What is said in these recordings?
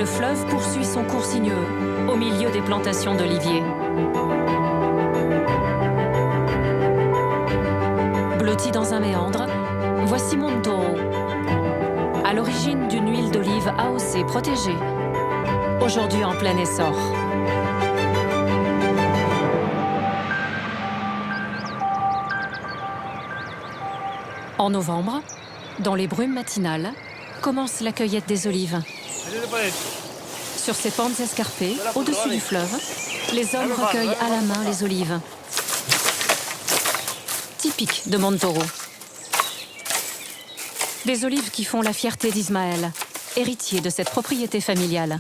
Le fleuve poursuit son cours sinueux, au milieu des plantations d'oliviers. Blotti dans un méandre, voici Montoro, à l'origine d'une huile d'olive AOC protégée, aujourd'hui en plein essor. En novembre, dans les brumes matinales, commence la cueillette des olives. Sur ces pentes escarpées, au-dessus du fleuve, les hommes recueillent à la main les olives. Typique de Montoro. Des olives qui font la fierté d'Ismaël, héritier de cette propriété familiale.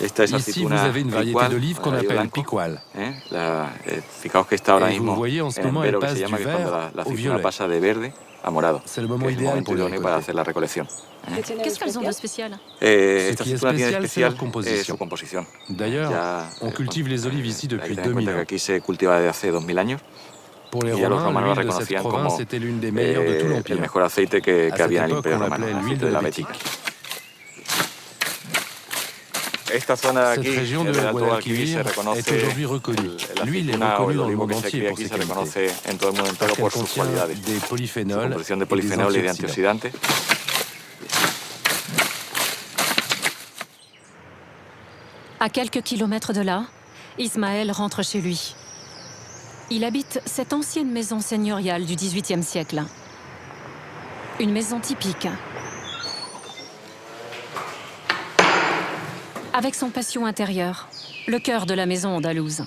Ici, vous avez une variété d'olive qu'on appelle picual. Et vous voyez, en ce moment, elle passe du vert au violet. C'est le moment idéal pour les récolter. Qu'est-ce qu'elles ont de spécial? Ce qui est spécial, c'est leur composition. D'ailleurs, on cultive les olives ici depuis 2000 ans. Pour les Romains, l'huile de cette province était l'une des meilleures de tout l'Empire. À cette époque, on l'appelait l'huile de Bétique. Cette région de Guadalquivir est aujourd'hui reconnue. L'huile est reconnue dans le monde entier pour ses qualités, parce qu'elle contient des polyphénols et des antioxydants. À quelques kilomètres de là, Ismaël rentre chez lui. Il habite cette ancienne maison seigneuriale du XVIIIe siècle. Une maison typique. Avec son patio intérieur, le cœur de la maison andalouse.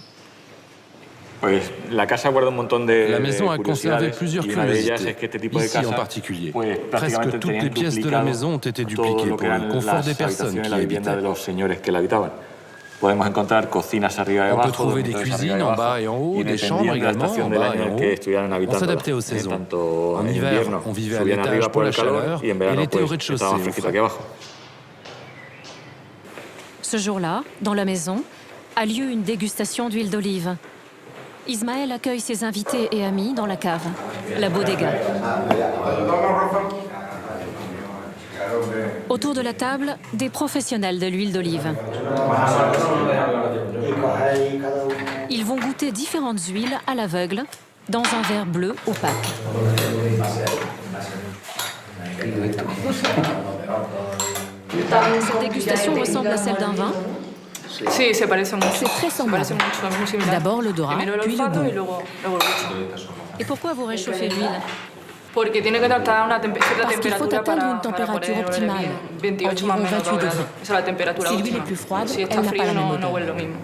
La maison a conservé plusieurs curiosités, ici en particulier. Presque toutes les pièces de la maison ont été dupliquées pour le confort des personnes qui y habitaient. On peut trouver des cuisines en bas et en haut, des chambres également en bas et en haut. On s'adaptait aux saisons. En hiver, on vivait à l'étage pour la chaleur et l'été au rez-de-chaussée. Ce jour-là, dans la maison, a lieu une dégustation d'huile d'olive. Ismaël accueille ses invités et amis dans la cave, la bodega. Autour de la table, des professionnels de l'huile d'olive. Ils vont goûter différentes huiles à l'aveugle dans un verre bleu opaque. Cette dégustation ressemble à celle d'un vin. Sí, se parece mucho. C'est très semblable. D'abord l'odorat, Primero el puis le olfato y goût. luego el gusto. Et pourquoi vous réchauffez l'huile? Porque tiene que estar a una cierta Parce qu'il faut temperatura atteindre une para température poder optimale, oler bien. 28 más environ o menos 28 grados. degrés. Esa es la temperatura Si l'huile óptima. est plus froide, Si elle está n'a pas frío la même no odeur. huele lo mismo.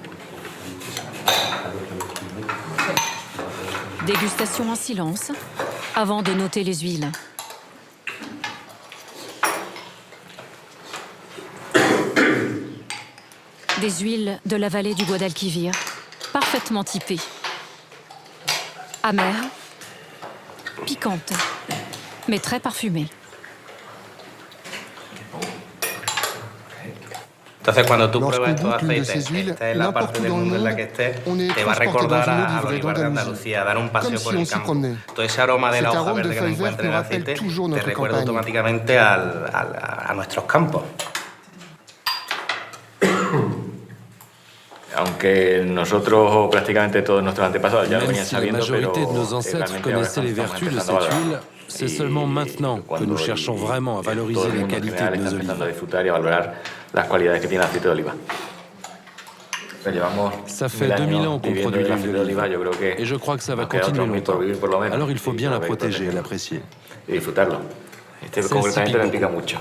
Dégustation en silence, avant de noter les huiles. Des huiles de la vallée du Guadalquivir, parfaitement typées. Amères, piquantes, mais très parfumées. Entonces, cuando tú Lorsqu'on pruebas estos goûte l'une de aceites, ces huiles, estés en la n'importe parte où del dans le mundo en la monde, que estés, on est te va a transporté recordar dans une a olive los vraie olivares de d'Andalousie. Andalucía, dar un paseo Comme si por on el s'y campo. promenait. Todo ese aroma de Cet la hoja arôme de verde que feuilles se encuentra en el vertes nous rappelle aceite toujours te notre recuerda campagne. automáticamente a nuestros campos. Aunque nosotros prácticamente todos nuestros antepasados ya lo Même venían si la sabiendo, majorité pero de nos ancêtres realmente ahora connaissaient les estamos vertus de empezando a cette valorar. huile, c'est seulement maintenant que nous cherchons vraiment à Todo valoriser el les mundo en qualités general de nos está empezando a olives. disfrutar y a valorar las cualidades que tiene el aceite de oliva. Ça fait 2000 ans qu'on produit l'huile d'olive, et je crois que ça va continuer longtemps. Alors il faut bien la protéger et l'apprécier. Y disfrutarlo. Celle-ci Concretamente pique me pica beaucoup. mucho.